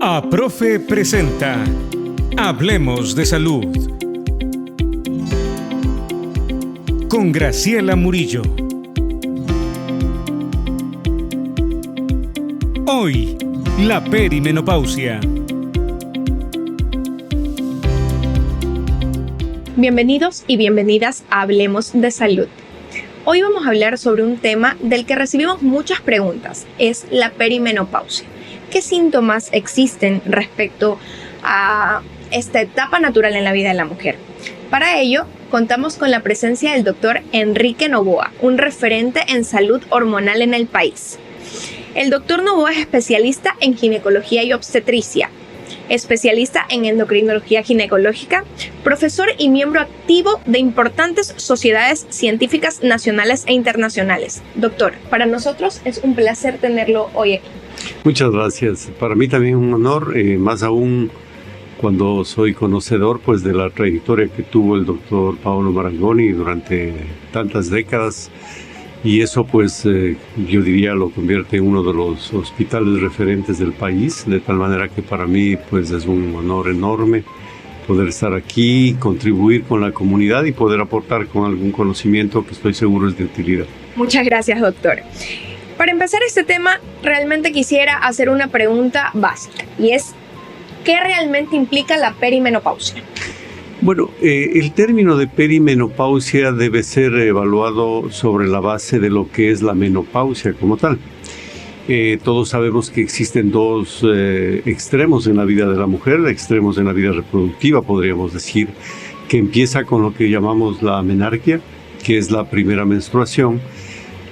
APROFE presenta Hablemos de Salud con Graciela Murillo. Hoy, la perimenopausia. Bienvenidos y bienvenidas a Hablemos de Salud. Hoy vamos a hablar sobre un tema del que recibimos muchas preguntas, es la perimenopausia. ¿Qué síntomas existen respecto a esta etapa natural en la vida de la mujer? Para ello, contamos con la presencia del doctor Enrique Novoa, un referente en salud hormonal en el país. El doctor Novoa es especialista en ginecología y obstetricia, especialista en endocrinología ginecológica, profesor y miembro activo de importantes sociedades científicas nacionales e internacionales. Doctor, para nosotros es un placer tenerlo hoy aquí. Muchas gracias. Para mí también es un honor, más aún cuando soy conocedor pues, de la trayectoria que tuvo el doctor Paolo Marangoni durante tantas décadas. Y eso pues yo diría lo convierte en uno de los hospitales referentes del país, de tal manera que para mí pues es un honor enorme poder estar aquí, contribuir con la comunidad y poder aportar con algún conocimiento que estoy seguro es de utilidad. Muchas gracias, doctor. Para empezar este tema, realmente quisiera hacer una pregunta básica y es ¿qué realmente implica la perimenopausia? Bueno, el término de perimenopausia debe ser evaluado sobre la base de lo que es la menopausia como tal. Todos sabemos que existen dos extremos en la vida de la mujer, extremos en la vida reproductiva, podríamos decir, que empieza con lo que llamamos la menarquia, que es la primera menstruación,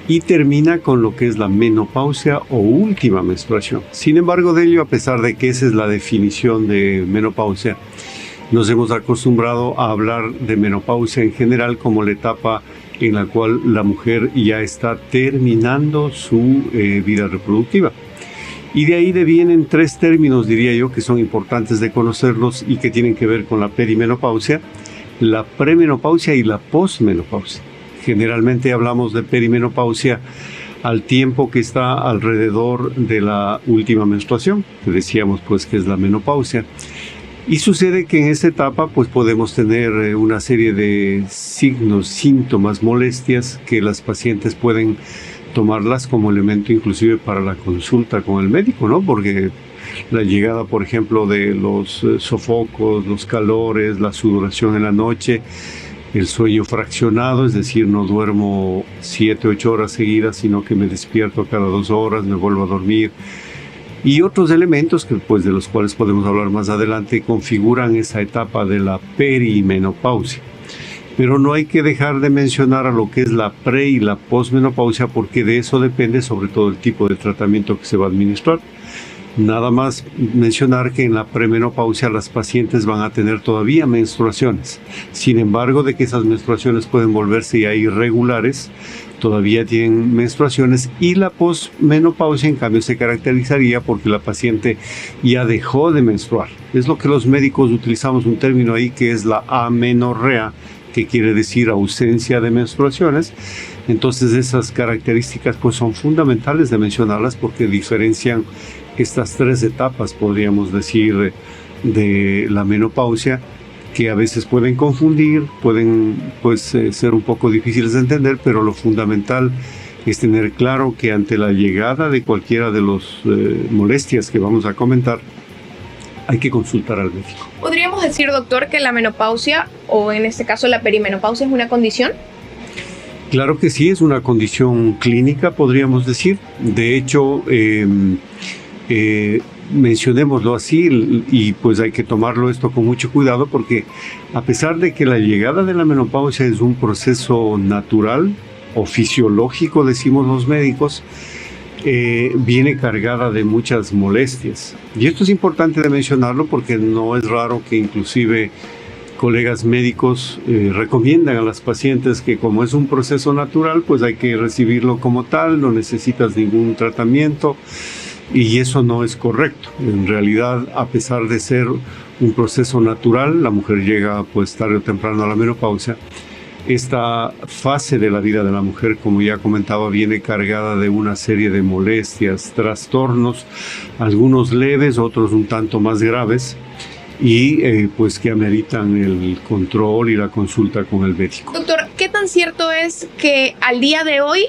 y termina con lo que es la menopausia o última menstruación. Sin embargo, de ello, a pesar de que esa es la definición de menopausia, nos hemos acostumbrado a hablar de menopausia en general como la etapa en la cual la mujer ya está terminando su vida reproductiva. Y de ahí devienen tres términos, diría yo, que son importantes de conocerlos y que tienen que ver con la perimenopausia, la premenopausia y la posmenopausia. Generalmente hablamos de perimenopausia al tiempo que está alrededor de la última menstruación, que decíamos pues que es la menopausia. Y sucede que en esa etapa pues podemos tener una serie de signos, síntomas, molestias que las pacientes pueden tomarlas como elemento inclusive para la consulta con el médico, ¿no? Porque la llegada, por ejemplo, de los sofocos, los calores, la sudoración en la noche, el sueño fraccionado, es decir, no duermo 7, 8 horas seguidas, sino que me despierto cada 2 horas, me vuelvo a dormir. Y otros elementos que, pues, de los cuales podemos hablar más adelante configuran esa etapa de la perimenopausia. Pero no hay que dejar de mencionar a lo que es la pre y la posmenopausia porque de eso depende sobre todo el tipo de tratamiento que se va a administrar. Nada más mencionar que en la premenopausia las pacientes van a tener todavía menstruaciones. Sin embargo, de que esas menstruaciones pueden volverse ya irregulares, todavía tienen menstruaciones, y la posmenopausia en cambio se caracterizaría porque la paciente ya dejó de menstruar. Es lo que los médicos utilizamos un término ahí que es la amenorrea, que quiere decir ausencia de menstruaciones. Entonces esas características pues son fundamentales de mencionarlas porque diferencian estas tres etapas, podríamos decir, de la menopausia, que a veces pueden confundir, pueden pues ser un poco difíciles de entender, pero lo fundamental es tener claro que ante la llegada de cualquiera de las molestias que vamos a comentar, hay que consultar al médico. ¿Podríamos decir, doctor, que la menopausia, o en este caso la perimenopausia, es una condición? Claro que sí, es una condición clínica, podríamos decir. De hecho, mencionémoslo así y pues hay que tomarlo esto con mucho cuidado porque a pesar de que la llegada de la menopausia es un proceso natural o fisiológico, decimos los médicos, viene cargada de muchas molestias. Y esto es importante de mencionarlo porque no es raro que inclusive colegas médicos recomiendan a las pacientes que como es un proceso natural, pues hay que recibirlo como tal, no necesitas ningún tratamiento. Y eso no es correcto. En realidad, a pesar de ser un proceso natural, la mujer llega pues tarde o temprano a la menopausia, Esta fase de la vida de la mujer, como ya comentaba, viene cargada de una serie de molestias, trastornos, algunos leves, otros un tanto más graves, y pues que ameritan el control y la consulta con el médico. Doctor, ¿qué tan cierto es que al día de hoy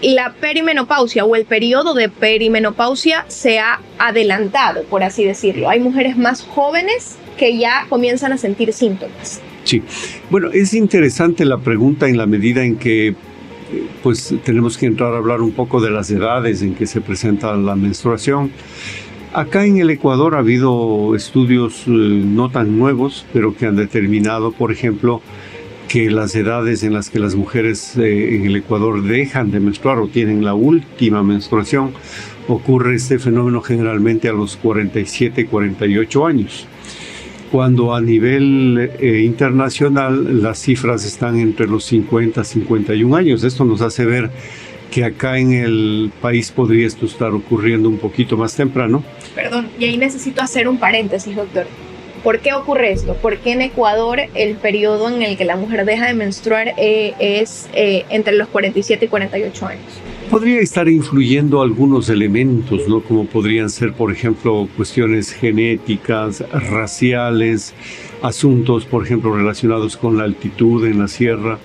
la perimenopausia o el periodo de perimenopausia se ha adelantado, por así decirlo? Hay mujeres más jóvenes que ya comienzan a sentir síntomas. Sí, bueno, es interesante la pregunta en la medida en que pues tenemos que entrar a hablar un poco de las edades en que se presenta la menstruación. Acá en el Ecuador ha habido estudios no tan nuevos, pero que han determinado, por ejemplo, que las edades en las que las mujeres en el Ecuador dejan de menstruar o tienen la última menstruación, ocurre este fenómeno generalmente a los 47, 48 años. Cuando a nivel internacional las cifras están entre los 50 y 51 años. Esto nos hace ver que acá en el país podría esto estar ocurriendo un poquito más temprano. Perdón, y ahí necesito hacer un paréntesis, doctor. ¿Por qué ocurre esto? ¿Por qué en Ecuador el periodo en el que la mujer deja de menstruar es entre los 47 y 48 años? Podría estar influyendo algunos elementos, ¿no? Como podrían ser, por ejemplo, cuestiones genéticas, raciales, asuntos, por ejemplo, relacionados con la altitud en la sierra.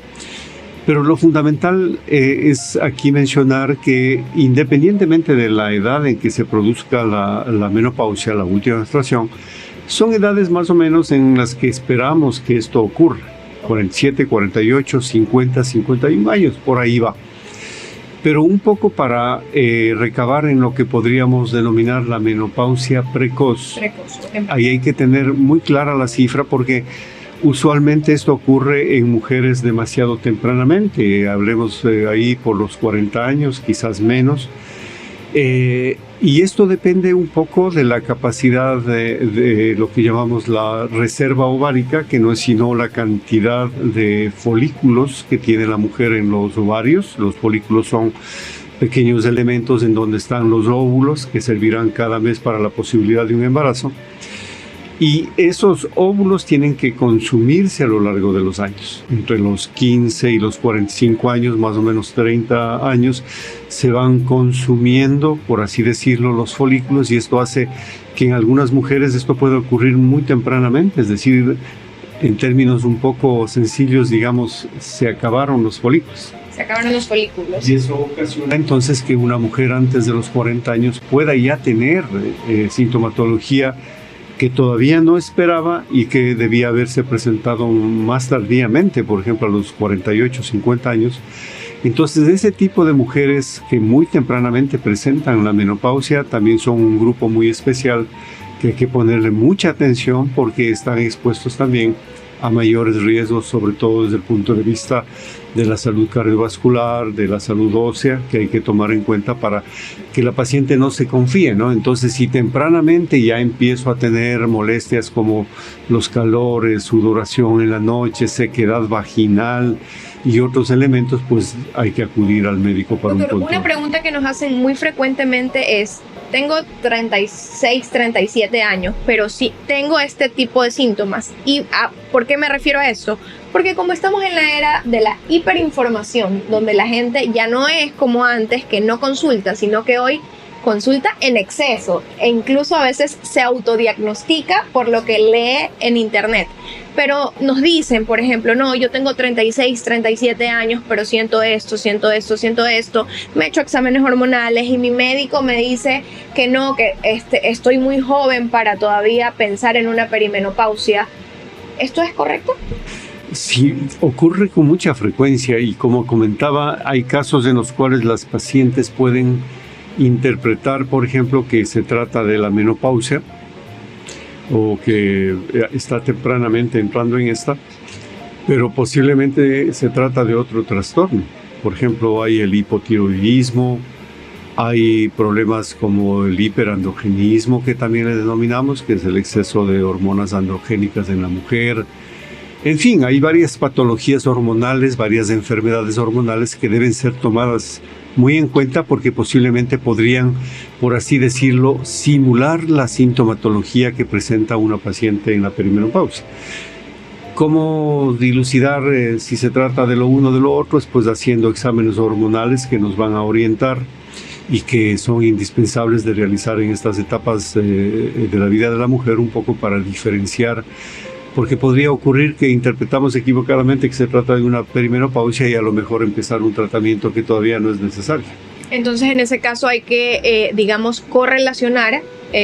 Pero lo fundamental es aquí mencionar que independientemente de la edad en que se produzca la menopausia, la última menstruación, son edades más o menos en las que esperamos que esto ocurra. 47, 48, 50, 51 años, por ahí va. Pero un poco para recabar en lo que podríamos denominar la menopausia precoz. Ahí hay que tener muy clara la cifra porque usualmente esto ocurre en mujeres demasiado tempranamente. Hablemos ahí por los 40 años, quizás menos. Y esto depende un poco de la capacidad de lo que llamamos la reserva ovárica, que no es sino la cantidad de folículos que tiene la mujer en los ovarios. Los folículos son pequeños elementos en donde están los óvulos que servirán cada mes para la posibilidad de un embarazo. Y esos óvulos tienen que consumirse a lo largo de los años. Entre los 15 y los 45 años, más o menos 30 años, se van consumiendo, por así decirlo, los folículos, y esto hace que en algunas mujeres esto puede ocurrir muy tempranamente, es decir, en términos un poco sencillos, digamos, se acabaron los folículos. Se acabaron los folículos. Y eso ocasiona entonces que una mujer antes de los 40 años pueda ya tener sintomatología que todavía no esperaba y que debía haberse presentado más tardíamente, por ejemplo a los 48, 50 años. Entonces ese tipo de mujeres que muy tempranamente presentan la menopausia también son un grupo muy especial que hay que ponerle mucha atención porque están expuestos también a mayores riesgos, sobre todo desde el punto de vista de la salud cardiovascular, de la salud ósea, que hay que tomar en cuenta para que la paciente no se confíe, ¿no? Entonces, si tempranamente ya empiezo a tener molestias como los calores, sudoración en la noche, sequedad vaginal y otros elementos, pues hay que acudir al médico para un control. Una pregunta que nos hacen muy frecuentemente es: tengo 36, 37 años, pero sí tengo este tipo de síntomas. ¿Y por qué me refiero a esto? Porque como estamos en la era de la hiperinformación, donde la gente ya no es como antes, que no consulta, sino que hoy consulta en exceso e incluso a veces se autodiagnostica por lo que lee en internet. Pero nos dicen, por ejemplo, no, yo tengo 36, 37 años, pero siento esto, me he hecho exámenes hormonales y mi médico me dice que no, que estoy muy joven para todavía pensar en una perimenopausia. ¿Esto es correcto? Sí, ocurre con mucha frecuencia y como comentaba, hay casos en los cuales las pacientes pueden interpretar, por ejemplo, que se trata de la menopausia o que está tempranamente entrando en esta, pero posiblemente se trata de otro trastorno. Por ejemplo, hay el hipotiroidismo, hay problemas como el hiperandrogenismo, que también le denominamos, que es el exceso de hormonas androgénicas en la mujer. En fin, hay varias patologías hormonales, varias enfermedades hormonales que deben ser tomadas muy en cuenta porque posiblemente podrían, por así decirlo, simular la sintomatología que presenta una paciente en la perimenopausia. ¿Cómo dilucidar si se trata de lo uno o de lo otro? Pues haciendo exámenes hormonales que nos van a orientar y que son indispensables de realizar en estas etapas de la vida de la mujer, un poco para diferenciar, porque podría ocurrir que interpretamos equivocadamente que se trata de una perimenopausia y a lo mejor empezar un tratamiento que todavía no es necesario. Entonces, en ese caso hay que, correlacionar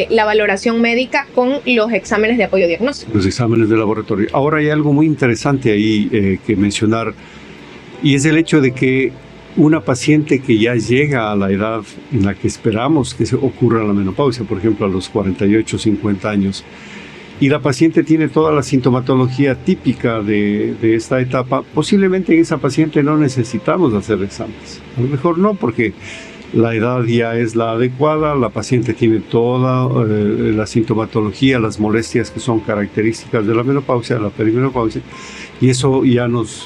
la valoración médica con los exámenes de apoyo diagnóstico. Los exámenes de laboratorio. Ahora hay algo muy interesante ahí que mencionar, y es el hecho de que una paciente que ya llega a la edad en la que esperamos que se ocurra la menopausia, por ejemplo a los 48, 50 años, y la paciente tiene toda la sintomatología típica de esta etapa, posiblemente en esa paciente no necesitamos hacer exámenes. A lo mejor no, porque la edad ya es la adecuada, la paciente tiene toda la sintomatología, las molestias que son características de la menopausia, la perimenopausia, y eso ya nos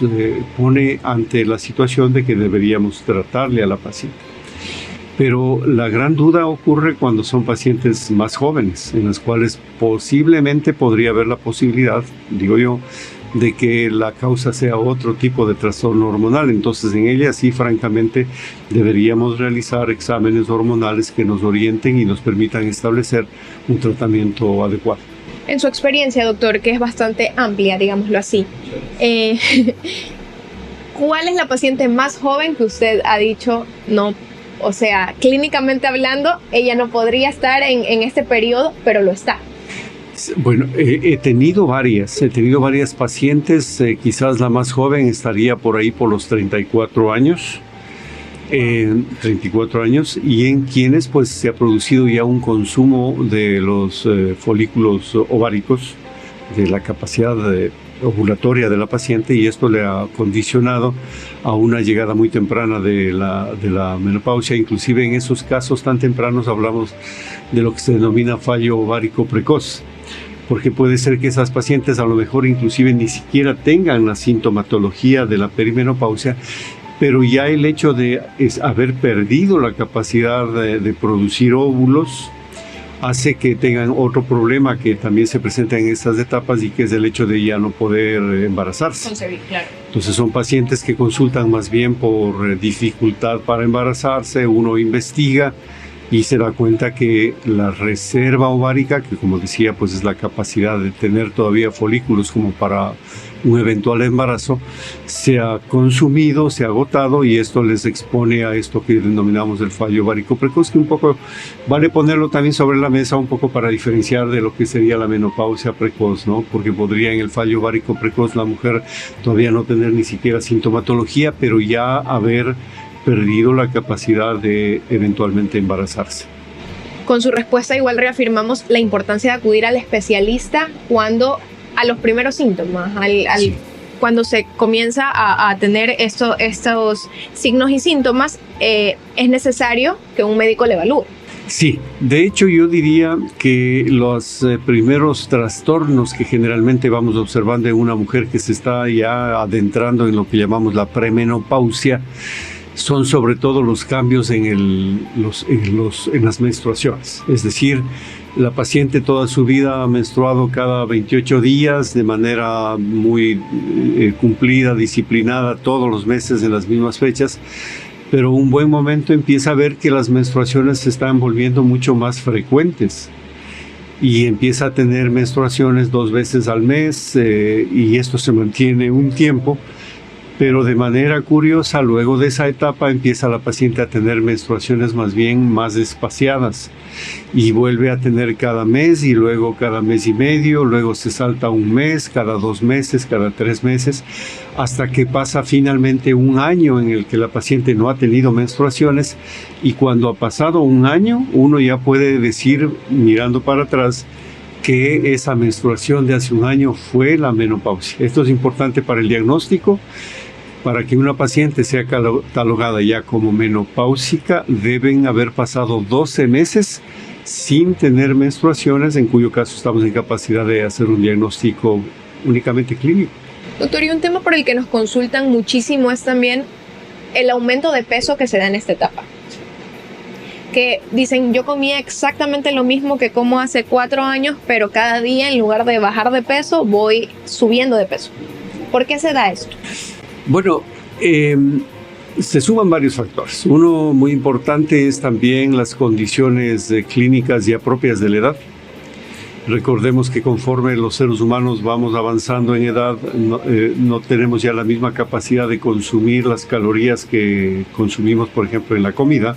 pone ante la situación de que deberíamos tratarle a la paciente. Pero la gran duda ocurre cuando son pacientes más jóvenes, en las cuales posiblemente podría haber la posibilidad, digo yo, de que la causa sea otro tipo de trastorno hormonal. Entonces en ellas sí, francamente, deberíamos realizar exámenes hormonales que nos orienten y nos permitan establecer un tratamiento adecuado. En su experiencia, doctor, que es bastante amplia, digámoslo así, ¿cuál es la paciente más joven que usted ha dicho no? O sea, clínicamente hablando, ella no podría estar en este periodo, pero lo está. Bueno, he tenido varias pacientes, quizás la más joven estaría por ahí por los 34 años, y en quienes pues se ha producido ya un consumo de los folículos ováricos, de la capacidad ovulatoria de la paciente, y esto le ha condicionado a una llegada muy temprana de la menopausia. Inclusive en esos casos tan tempranos hablamos de lo que se denomina fallo ovárico precoz, porque puede ser que esas pacientes a lo mejor inclusive ni siquiera tengan la sintomatología de la perimenopausia, pero ya el hecho de haber perdido la capacidad de producir óvulos hace que tengan otro problema que también se presenta en estas etapas, y que es el hecho de ya no poder embarazarse. Concebir, claro. Entonces son pacientes que consultan más bien por dificultad para embarazarse. Uno investiga y se da cuenta que la reserva ovárica, que como decía, pues es la capacidad de tener todavía folículos como para un eventual embarazo, se ha consumido, se ha agotado, y esto les expone a esto que denominamos el fallo ovárico precoz, que un poco vale ponerlo también sobre la mesa un poco para diferenciar de lo que sería la menopausia precoz, ¿no? Porque podría en el fallo ovárico precoz la mujer todavía no tener ni siquiera sintomatología, pero ya haber perdido la capacidad de eventualmente embarazarse. Con su respuesta igual reafirmamos la importancia de acudir al especialista cuando a los primeros síntomas, Sí. Cuando se comienza a tener estos signos y síntomas, es necesario que un médico le evalúe. Sí, de hecho yo diría que los primeros trastornos que generalmente vamos observando en una mujer que se está ya adentrando en lo que llamamos la premenopausia son sobre todo los cambios en las menstruaciones. Es decir, la paciente toda su vida ha menstruado cada 28 días de manera muy cumplida, disciplinada, todos los meses en las mismas fechas, pero un buen momento empieza a ver que las menstruaciones se están volviendo mucho más frecuentes y empieza a tener menstruaciones 2 veces al mes, y esto se mantiene un tiempo. Pero de manera curiosa, luego de esa etapa empieza la paciente a tener menstruaciones más bien más espaciadas, y vuelve a tener cada mes, y luego cada mes y medio, luego se salta un mes, cada 2 meses, cada 3 meses, hasta que pasa finalmente un año en el que la paciente no ha tenido menstruaciones, y cuando ha pasado un año, uno ya puede decir, mirando para atrás, que esa menstruación de hace un año fue la menopausia. Esto es importante para el diagnóstico. Para que una paciente sea catalogada ya como menopáusica, deben haber pasado 12 meses sin tener menstruaciones, en cuyo caso estamos en capacidad de hacer un diagnóstico únicamente clínico. Doctor, y un tema por el que nos consultan muchísimo es también el aumento de peso que se da en esta etapa. que dicen yo comía exactamente lo mismo que como hace 4 años, pero cada día en lugar de bajar de peso voy subiendo de peso. ¿Por qué se da esto? Bueno, se suman varios factores. Uno muy importante es también las condiciones clínicas ya propias de la edad. Recordemos que conforme los seres humanos vamos avanzando en edad, no tenemos ya la misma capacidad de consumir las calorías que consumimos, por ejemplo, en la comida.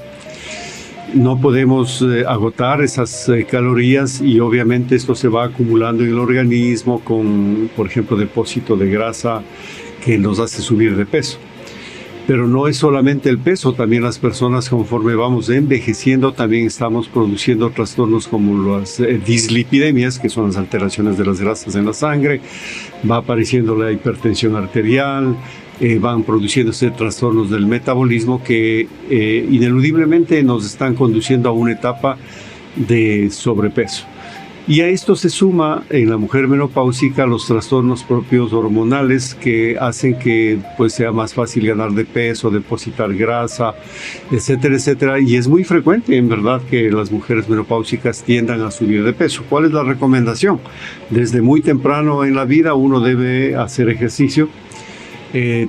No podemos agotar esas calorías y obviamente esto se va acumulando en el organismo con, por ejemplo, depósito de grasa que nos hace subir de peso. Pero no es solamente el peso, también las personas conforme vamos envejeciendo también estamos produciendo trastornos como las dislipidemias, que son las alteraciones de las grasas en la sangre, va apareciendo la hipertensión arterial, van produciéndose trastornos del metabolismo que ineludiblemente nos están conduciendo a una etapa de sobrepeso. Y a esto se suma en la mujer menopáusica los trastornos propios hormonales que hacen que pues, sea más fácil ganar de peso, depositar grasa, etcétera, etcétera. Y es muy frecuente, en verdad, que las mujeres menopáusicas tiendan a subir de peso. ¿Cuál es la recomendación? Desde muy temprano en la vida uno debe hacer ejercicio,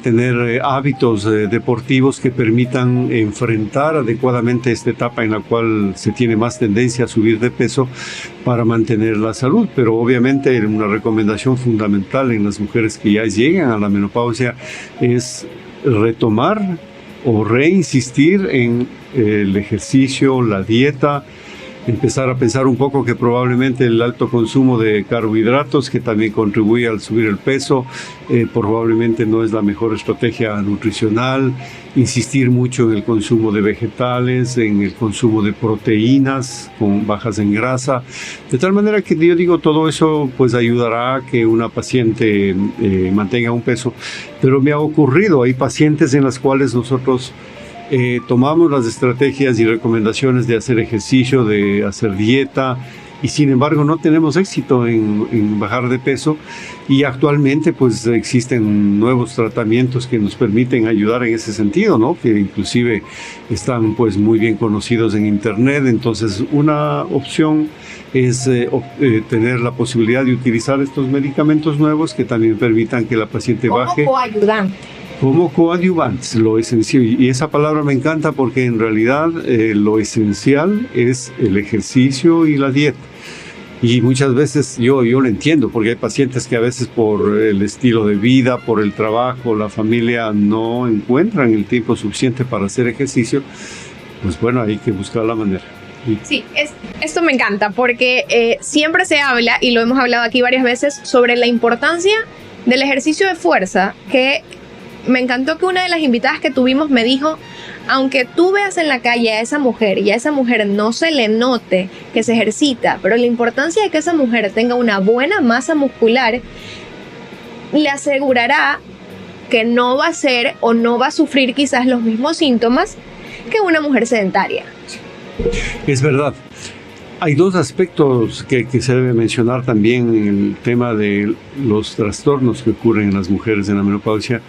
tener hábitos deportivos que permitan enfrentar adecuadamente esta etapa en la cual se tiene más tendencia a subir de peso para mantener la salud. Pero obviamente una recomendación fundamental en las mujeres que ya llegan a la menopausia es retomar o reinsistir en el ejercicio, la dieta, empezar a pensar un poco que probablemente el alto consumo de carbohidratos, que también contribuye al subir el peso, probablemente no es la mejor estrategia nutricional. Insistir mucho en el consumo de vegetales, en el consumo de proteínas con bajas en grasa, de tal manera que yo digo todo eso pues ayudará a que una paciente mantenga un peso. Pero me ha ocurrido, hay pacientes en las cuales nosotros tomamos las estrategias y recomendaciones de hacer ejercicio, de hacer dieta, y sin embargo no tenemos éxito en bajar de peso, y actualmente pues existen nuevos tratamientos que nos permiten ayudar en ese sentido, ¿no? Que inclusive están pues muy bien conocidos en internet. Entonces una opción es tener la posibilidad de utilizar estos medicamentos nuevos que también permitan que la paciente baje. Como coayudante. Como coadyuvantes, lo esencial, y esa palabra me encanta porque en realidad lo esencial es el ejercicio y la dieta. Y muchas veces yo lo entiendo, porque hay pacientes que a veces por el estilo de vida, por el trabajo, la familia, no encuentran el tiempo suficiente para hacer ejercicio. Pues bueno, hay que buscar la manera. Sí, esto me encanta porque siempre se habla, y lo hemos hablado aquí varias veces, sobre la importancia del ejercicio de fuerza, que me encantó que una de las invitadas que tuvimos me dijo, aunque tú veas en la calle a esa mujer y a esa mujer no se le note que se ejercita, pero la importancia de que esa mujer tenga una buena masa muscular le asegurará que no va a ser o no va a sufrir quizás los mismos síntomas que una mujer sedentaria. Es verdad. Hay dos aspectos que se debe mencionar también en el tema de los trastornos que ocurren en las mujeres en la menopausia,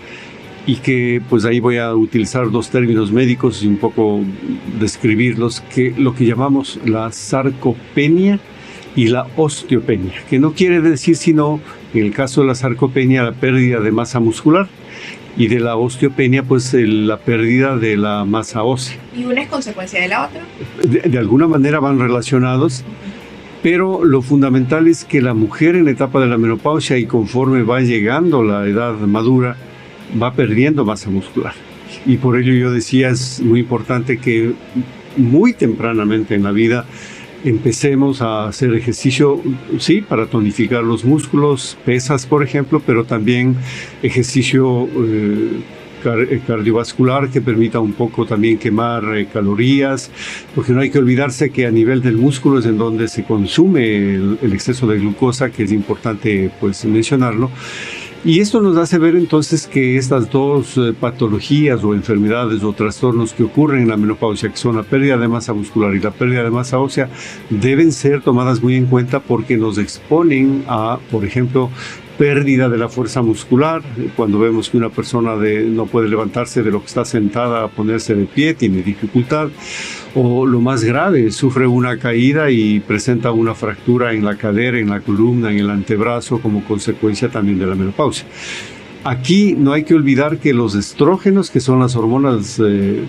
y que pues ahí voy a utilizar dos términos médicos y un poco describirlos, que lo que llamamos la sarcopenia y la osteopenia, que no quiere decir sino, en el caso de la sarcopenia, la pérdida de masa muscular, y de la osteopenia pues la pérdida de la masa ósea. ¿Y una es consecuencia de la otra? De alguna manera van relacionados, pero lo fundamental es que la mujer en la etapa de la menopausia y conforme va llegando la edad madura, va perdiendo masa muscular. Y por ello yo decía, es muy importante que muy tempranamente en la vida empecemos a hacer ejercicio, sí, para tonificar los músculos, pesas por ejemplo, pero también ejercicio cardiovascular que permita un poco también quemar calorías, porque no hay que olvidarse que a nivel del músculo es en donde se consume el exceso de glucosa, que es importante pues mencionarlo. Y esto nos hace ver entonces que estas dos patologías o enfermedades o trastornos que ocurren en la menopausia, que son la pérdida de masa muscular y la pérdida de masa ósea, deben ser tomadas muy en cuenta porque nos exponen a, por ejemplo, pérdida de la fuerza muscular, cuando vemos que una persona no puede levantarse de lo que está sentada a ponerse de pie, tiene dificultad, o lo más grave, sufre una caída y presenta una fractura en la cadera, en la columna, en el antebrazo, como consecuencia también de la menopausia. Aquí no hay que olvidar que los estrógenos, que son las hormonas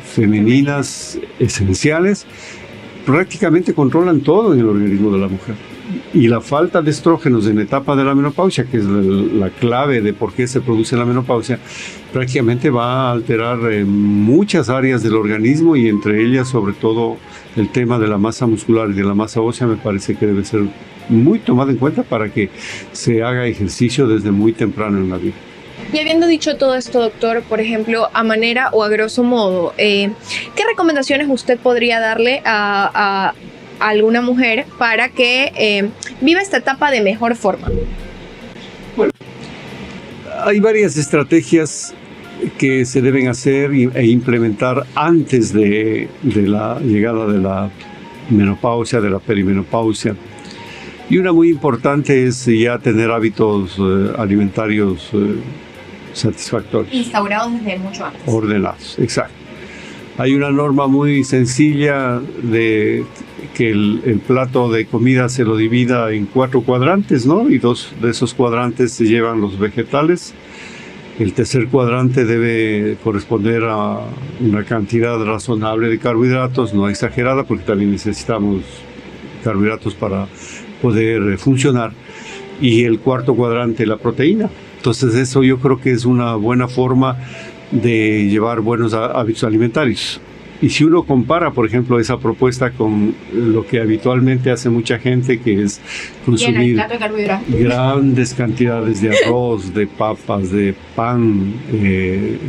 femeninas esenciales, prácticamente controlan todo en el organismo de la mujer. Y la falta de estrógenos en la etapa de la menopausia, que es la clave de por qué se produce la menopausia, prácticamente va a alterar muchas áreas del organismo, y entre ellas sobre todo el tema de la masa muscular y de la masa ósea me parece que debe ser muy tomado en cuenta para que se haga ejercicio desde muy temprano en la vida. Y habiendo dicho todo esto, doctor, por ejemplo, a manera o a grosso modo, ¿qué recomendaciones usted podría darle a alguna mujer para que viva esta etapa de mejor forma? Bueno, hay varias estrategias que se deben hacer e implementar antes de la llegada de la menopausia, de la perimenopausia. Y una muy importante es ya tener hábitos alimentarios satisfactorios. Instaurados desde mucho antes. Ordenados, exacto. Hay una norma muy sencilla de que el plato de comida se lo divida en 4 cuadrantes, ¿no? Y 2 de esos cuadrantes se llevan los vegetales. El tercer cuadrante debe corresponder a una cantidad razonable de carbohidratos, no exagerada, porque también necesitamos carbohidratos para poder funcionar. Y el cuarto cuadrante, la proteína. Entonces eso yo creo que es una buena forma de llevar buenos hábitos alimentarios. Y si uno compara, por ejemplo, esa propuesta con lo que habitualmente hace mucha gente, que es consumir grandes cantidades de arroz, de papas, de pan,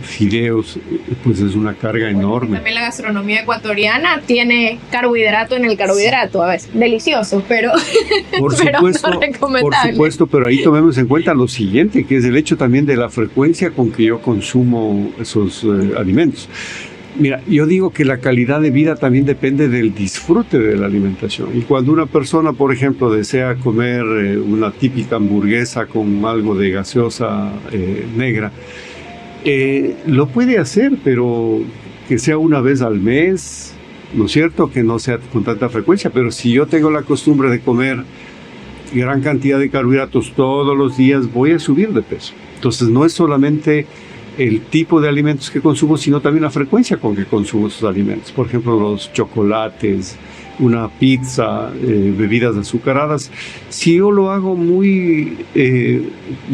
fideos, pues es una carga enorme. También la gastronomía ecuatoriana tiene carbohidrato en el carbohidrato, a veces delicioso, pero, por pero supuesto, no recomendable. Por supuesto, pero ahí tomemos en cuenta lo siguiente, que es el hecho también de la frecuencia con que yo consumo esos alimentos. Mira, yo digo que la calidad de vida también depende del disfrute de la alimentación. Y cuando una persona, por ejemplo, desea comer una típica hamburguesa con algo de gaseosa negra, lo puede hacer, pero que sea una vez al mes, ¿no es cierto? Que no sea con tanta frecuencia. Pero si yo tengo la costumbre de comer gran cantidad de carbohidratos todos los días, voy a subir de peso. Entonces no es solamente el tipo de alimentos que consumo, sino también la frecuencia con que consumo esos alimentos. Por ejemplo, los chocolates, una pizza, bebidas azucaradas. Si yo lo hago de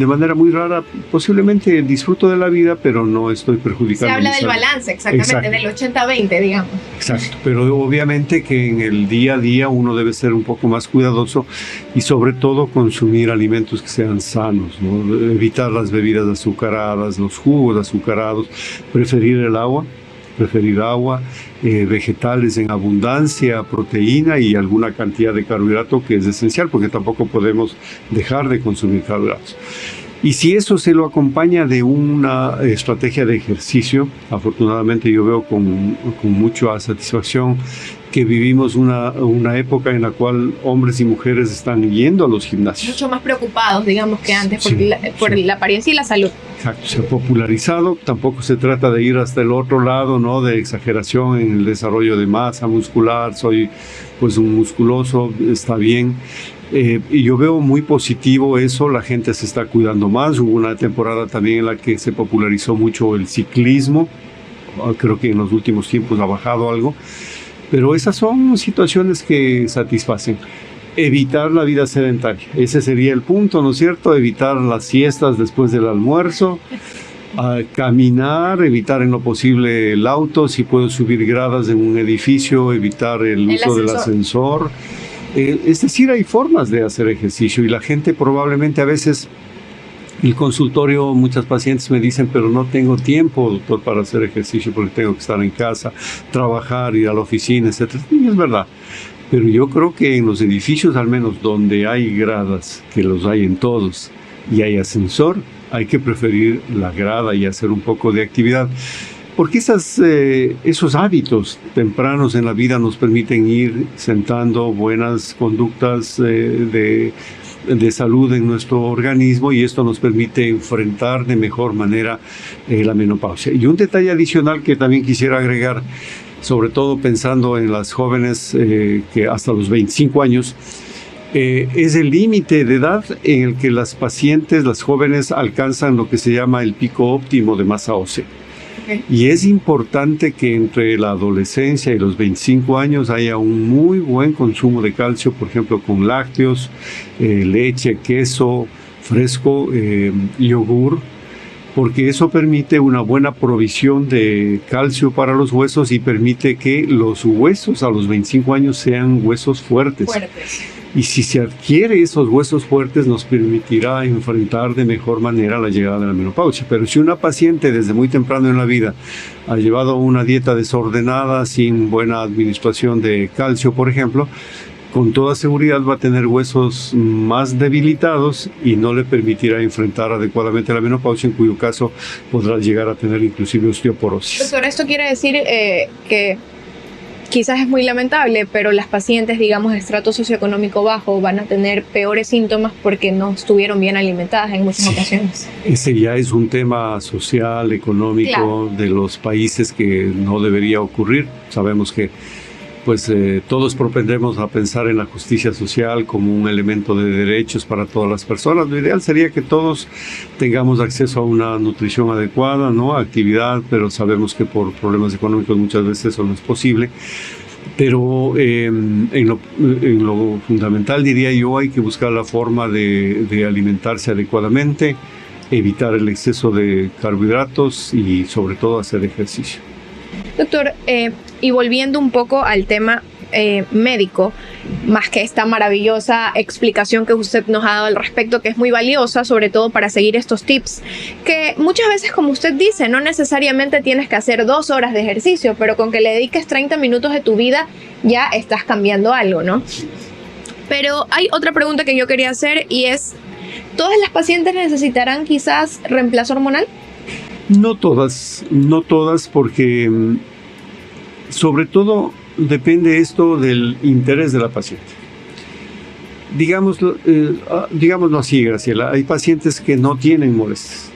manera muy rara, posiblemente disfruto de la vida, pero no estoy perjudicando. Se habla del balance, exactamente, del 80-20, digamos. Exacto, pero obviamente que en el día a día uno debe ser un poco más cuidadoso y sobre todo consumir alimentos que sean sanos, ¿no? Evitar las bebidas azucaradas, los jugos azucarados, preferir agua, vegetales en abundancia, proteína y alguna cantidad de carbohidrato, que es esencial porque tampoco podemos dejar de consumir carbohidratos. Y si eso se lo acompaña de una estrategia de ejercicio, afortunadamente yo veo con mucha satisfacción que vivimos una época en la cual hombres y mujeres están yendo a los gimnasios. Mucho más preocupados, digamos, que antes por la apariencia y la salud. Exacto, se ha popularizado. Tampoco se trata de ir hasta el otro lado, ¿no? De exageración en el desarrollo de masa muscular. Soy pues un musculoso, está bien. Y yo veo muy positivo eso, la gente se está cuidando más. Hubo una temporada también en la que se popularizó mucho el ciclismo. Creo que en los últimos tiempos ha bajado algo. Pero esas son situaciones que satisfacen. Evitar la vida sedentaria, ese sería el punto, ¿no es cierto? Evitar las siestas después del almuerzo, caminar, evitar en lo posible el auto, si puedo subir gradas en un edificio, evitar el uso del ascensor. Es decir, hay formas de hacer ejercicio y la gente probablemente a veces, el consultorio, muchas pacientes me dicen, pero no tengo tiempo, doctor, para hacer ejercicio porque tengo que estar en casa, trabajar, ir a la oficina, etc. Y es verdad. Pero yo creo que en los edificios, al menos donde hay gradas, que los hay en todos, y hay ascensor, hay que preferir la grada y hacer un poco de actividad. Porque esos hábitos tempranos en la vida nos permiten ir sentando buenas conductas de de salud en nuestro organismo, y esto nos permite enfrentar de mejor manera la menopausia. Y un detalle adicional que también quisiera agregar, sobre todo pensando en las jóvenes que hasta los 25 años, es el límite de edad en el que las pacientes, las jóvenes, alcanzan lo que se llama el pico óptimo de masa ósea. Y es importante que entre la adolescencia y los 25 años haya un muy buen consumo de calcio, por ejemplo, con lácteos, leche, queso fresco, yogur, porque eso permite una buena provisión de calcio para los huesos y permite que los huesos a los 25 años sean huesos fuertes. Y si se adquiere esos huesos fuertes, nos permitirá enfrentar de mejor manera la llegada de la menopausia. Pero si una paciente desde muy temprano en la vida ha llevado una dieta desordenada, sin buena administración de calcio, por ejemplo, con toda seguridad va a tener huesos más debilitados y no le permitirá enfrentar adecuadamente la menopausia, en cuyo caso podrá llegar a tener inclusive osteoporosis. Doctor, esto quiere decir que quizás es muy lamentable, pero las pacientes, digamos, de estrato socioeconómico bajo van a tener peores síntomas porque no estuvieron bien alimentadas en muchas ocasiones. Ese ya es un tema social, económico, de los países que no debería ocurrir. Sabemos que todos propendemos a pensar en la justicia social como un elemento de derechos para todas las personas. Lo ideal sería que todos tengamos acceso a una nutrición adecuada, ¿no? Actividad, pero sabemos que por problemas económicos muchas veces eso no es posible. Pero en lo fundamental, diría yo, hay que buscar la forma de alimentarse adecuadamente, evitar el exceso de carbohidratos y sobre todo hacer ejercicio. Doctor, y volviendo un poco al tema médico, más que esta maravillosa explicación que usted nos ha dado al respecto, que es muy valiosa, sobre todo para seguir estos tips, que muchas veces, como usted dice, no necesariamente tienes que hacer 2 horas de ejercicio, pero con que le dediques 30 minutos de tu vida ya estás cambiando algo, ¿no? Pero hay otra pregunta que yo quería hacer y es, ¿todas las pacientes necesitarán quizás reemplazo hormonal? No todas, porque sobre todo depende esto del interés de la paciente. Digámoslo así, Graciela, hay pacientes que no tienen molestias.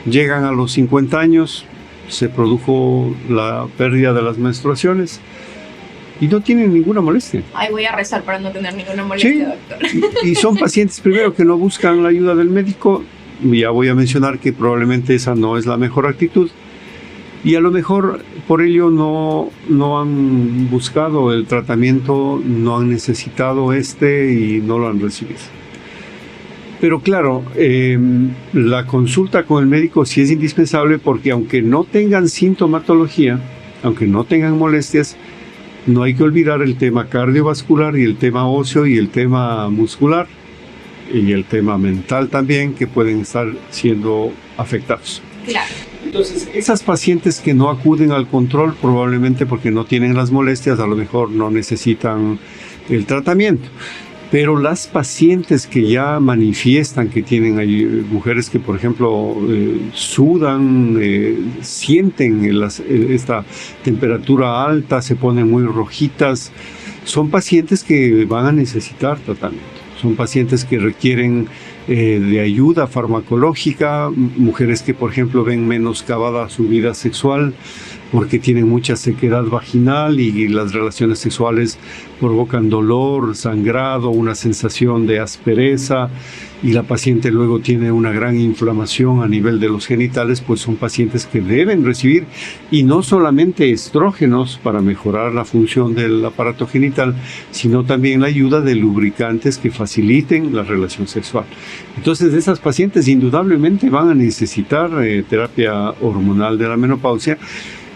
Llegan a los 50 años, se produjo la pérdida de las menstruaciones y no tienen ninguna molestia. Ay, voy a rezar para no tener ninguna molestia, doctor. Y son pacientes primero que no buscan la ayuda del médico. Ya voy a mencionar que probablemente esa no es la mejor actitud y a lo mejor por ello no han buscado el tratamiento, no han necesitado y no lo han recibido. Pero claro, la consulta con el médico sí es indispensable porque aunque no tengan sintomatología, aunque no tengan molestias, no hay que olvidar el tema cardiovascular y el tema óseo y el tema muscular y el tema mental también, que pueden estar siendo afectados. Claro. Entonces, esas pacientes que no acuden al control, probablemente porque no tienen las molestias, a lo mejor no necesitan el tratamiento. Pero las pacientes que ya manifiestan que tienen, hay mujeres que, por ejemplo, sudan, sienten esta temperatura alta, se ponen muy rojitas, son pacientes que van a necesitar tratamiento. Son pacientes que requieren de ayuda farmacológica, mujeres que, por ejemplo, ven menoscabada su vida sexual porque tienen mucha sequedad vaginal y las relaciones sexuales provocan dolor, sangrado, una sensación de aspereza y la paciente luego tiene una gran inflamación a nivel de los genitales, pues son pacientes que deben recibir y no solamente estrógenos para mejorar la función del aparato genital, sino también la ayuda de lubricantes que faciliten la relación sexual. Entonces, esas pacientes indudablemente van a necesitar terapia hormonal de la menopausia,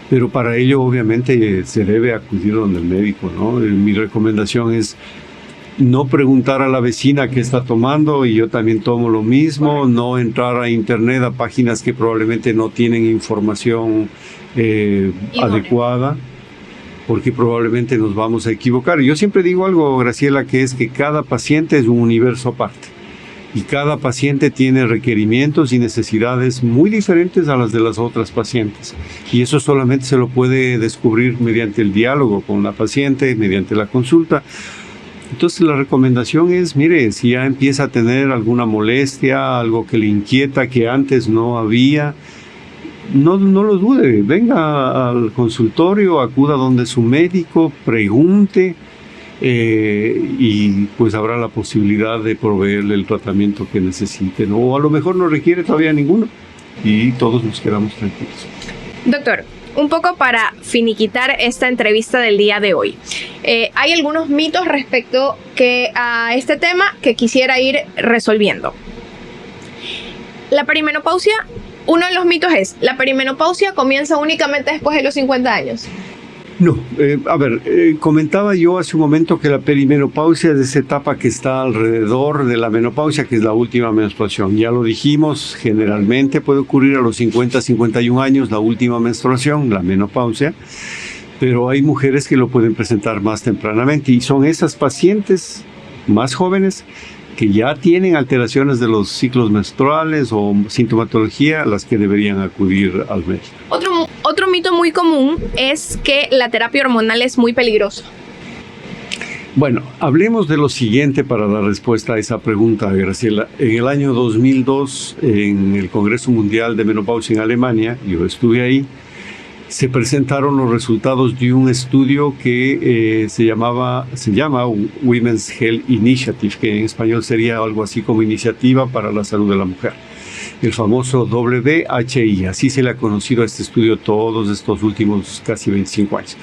pero para ello obviamente se debe acudir donde el médico, ¿no? Mi recomendación es no preguntar a la vecina qué está tomando y yo también tomo lo mismo, no entrar a internet a páginas que probablemente no tienen información adecuada, porque probablemente nos vamos a equivocar. Yo siempre digo algo, Graciela, que es que cada paciente es un universo aparte. Y cada paciente tiene requerimientos y necesidades muy diferentes a las de las otras pacientes. Y eso solamente se lo puede descubrir mediante el diálogo con la paciente, mediante la consulta. Entonces la recomendación es, mire, si ya empieza a tener alguna molestia, algo que le inquieta que antes no había, no lo dude, venga al consultorio, acuda donde su médico, pregunte y pues habrá la posibilidad de proveerle el tratamiento que necesiten, o a lo mejor no requiere todavía ninguno y todos nos quedamos tranquilos. Doctor, un poco para finiquitar esta entrevista del día de hoy. Hay algunos mitos respecto a este tema que quisiera ir resolviendo. La perimenopausia, uno de los mitos es, ¿la perimenopausia comienza únicamente después de los 50 años? No, comentaba yo hace un momento que la perimenopausia es esa etapa que está alrededor de la menopausia, que es la última menstruación. Ya lo dijimos, generalmente puede ocurrir a los 50, 51 años la última menstruación, la menopausia, pero hay mujeres que lo pueden presentar más tempranamente y son esas pacientes más jóvenes que ya tienen alteraciones de los ciclos menstruales o sintomatología, las que deberían acudir al médico. Otro mito muy común es que la terapia hormonal es muy peligrosa. Bueno, hablemos de lo siguiente para dar respuesta a esa pregunta, Graciela. En el año 2002, en el Congreso Mundial de Menopausia en Alemania, yo estuve ahí, se presentaron los resultados de un estudio que se llama Women's Health Initiative, que en español sería algo así como Iniciativa para la Salud de la Mujer. El famoso WHI, así se le ha conocido a este estudio todos estos últimos casi 25 años.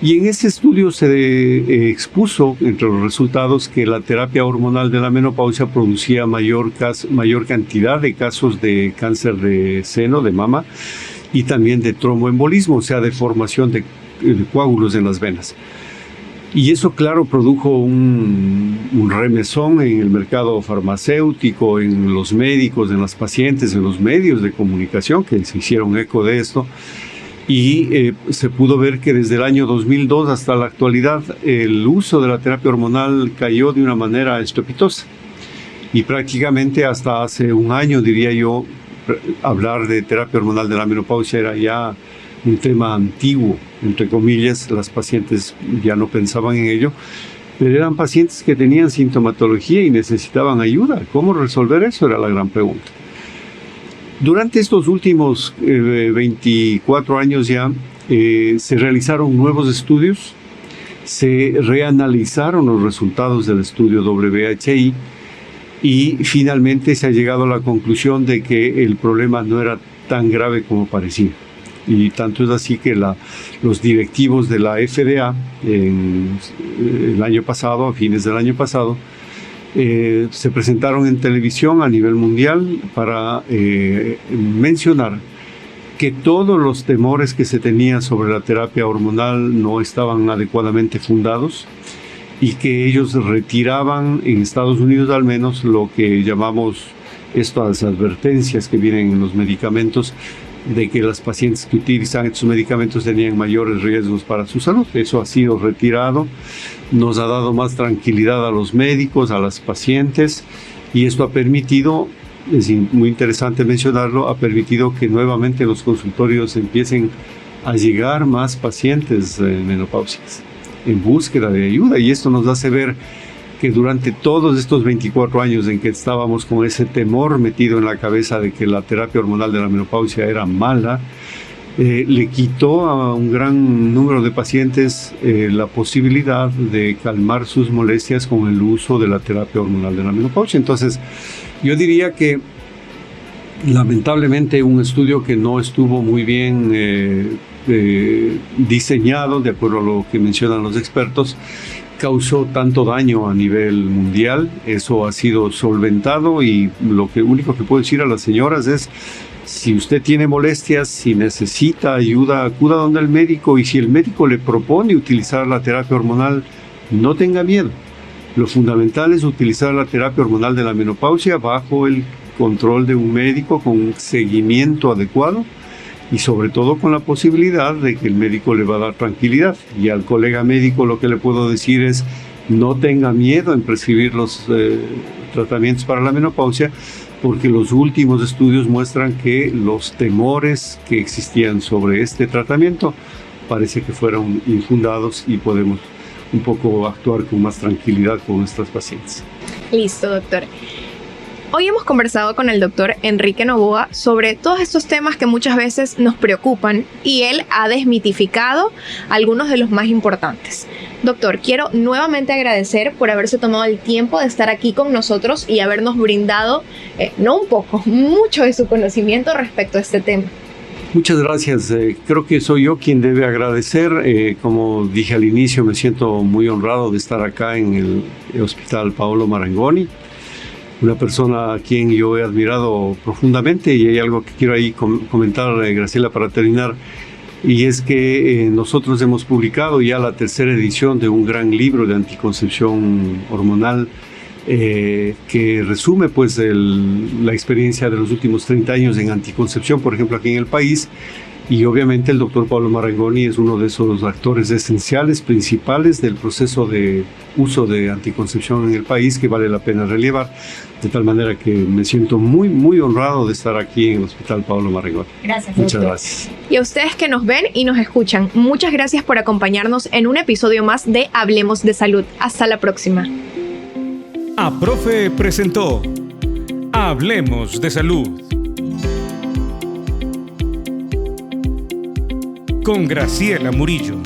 Y en ese estudio se expuso, entre los resultados, que la terapia hormonal de la menopausia producía mayor cantidad de casos de cáncer de seno, de mama, y también de tromboembolismo, o sea, de formación de coágulos en las venas. Y eso, claro, produjo un remesón en el mercado farmacéutico, en los médicos, en las pacientes, en los medios de comunicación que se hicieron eco de esto. Y se pudo ver que desde el año 2002 hasta la actualidad el uso de la terapia hormonal cayó de una manera estrepitosa. Y prácticamente hasta hace un año, diría yo, hablar de terapia hormonal de la menopausia era ya un tema antiguo, entre comillas. Las pacientes ya no pensaban en ello, pero eran pacientes que tenían sintomatología y necesitaban ayuda. ¿Cómo resolver eso? Era la gran pregunta. Durante estos últimos 24 años ya se realizaron nuevos estudios, se reanalizaron los resultados del estudio WHI y finalmente se ha llegado a la conclusión de que el problema no era tan grave como parecía. Y tanto es así que los directivos de la FDA el año pasado, a fines del año pasado, se presentaron en televisión a nivel mundial para mencionar que todos los temores que se tenían sobre la terapia hormonal no estaban adecuadamente fundados y que ellos retiraban, en Estados Unidos al menos, lo que llamamos estas advertencias que vienen en los medicamentos, de que las pacientes que utilizan estos medicamentos tenían mayores riesgos para su salud. Eso ha sido retirado, nos ha dado más tranquilidad a los médicos, a las pacientes, y esto ha permitido, es muy interesante mencionarlo, ha permitido que nuevamente los consultorios empiecen a llegar más pacientes menopáusicas en búsqueda de ayuda, y esto nos hace ver que durante todos estos 24 años en que estábamos con ese temor metido en la cabeza de que la terapia hormonal de la menopausia era mala, le quitó a un gran número de pacientes la posibilidad de calmar sus molestias con el uso de la terapia hormonal de la menopausia. Entonces, yo diría que lamentablemente un estudio que no estuvo muy bien diseñado, de acuerdo a lo que mencionan los expertos, causó tanto daño a nivel mundial. Eso ha sido solventado y lo único que puedo decir a las señoras es: si usted tiene molestias, si necesita ayuda, acuda donde el médico, y si el médico le propone utilizar la terapia hormonal, no tenga miedo. Lo fundamental es utilizar la terapia hormonal de la menopausia bajo el control de un médico con un seguimiento adecuado y sobre todo con la posibilidad de que el médico le va a dar tranquilidad. Y al colega médico lo que le puedo decir es: no tenga miedo en prescribir los tratamientos para la menopausia, porque los últimos estudios muestran que los temores que existían sobre este tratamiento parece que fueron infundados y podemos un poco actuar con más tranquilidad con nuestras pacientes. Listo, doctor. Hoy hemos conversado con el doctor Enrique Novoa sobre todos estos temas que muchas veces nos preocupan y él ha desmitificado algunos de los más importantes. Doctor, quiero nuevamente agradecer por haberse tomado el tiempo de estar aquí con nosotros y habernos brindado, no un poco, mucho de su conocimiento respecto a este tema. Muchas gracias. Creo que soy yo quien debe agradecer. Como dije al inicio, me siento muy honrado de estar acá en el Hospital Paolo Marangoni. Una persona a quien yo he admirado profundamente, y hay algo que quiero ahí comentar, Graciela, para terminar, y es que nosotros hemos publicado ya la tercera edición de un gran libro de anticoncepción hormonal que resume pues la experiencia de los últimos 30 años en anticoncepción, por ejemplo, aquí en el país. Y obviamente el doctor Paolo Marangoni es uno de esos actores esenciales, principales del proceso de uso de anticoncepción en el país, que vale la pena relevar, de tal manera que me siento muy, muy honrado de estar aquí en el Hospital Paolo Marangoni. Gracias, muchas doctor. Gracias. Y a ustedes que nos ven y nos escuchan, muchas gracias por acompañarnos en un episodio más de Hablemos de Salud. Hasta la próxima. APROFE presentó Hablemos de Salud con Graciela Murillo.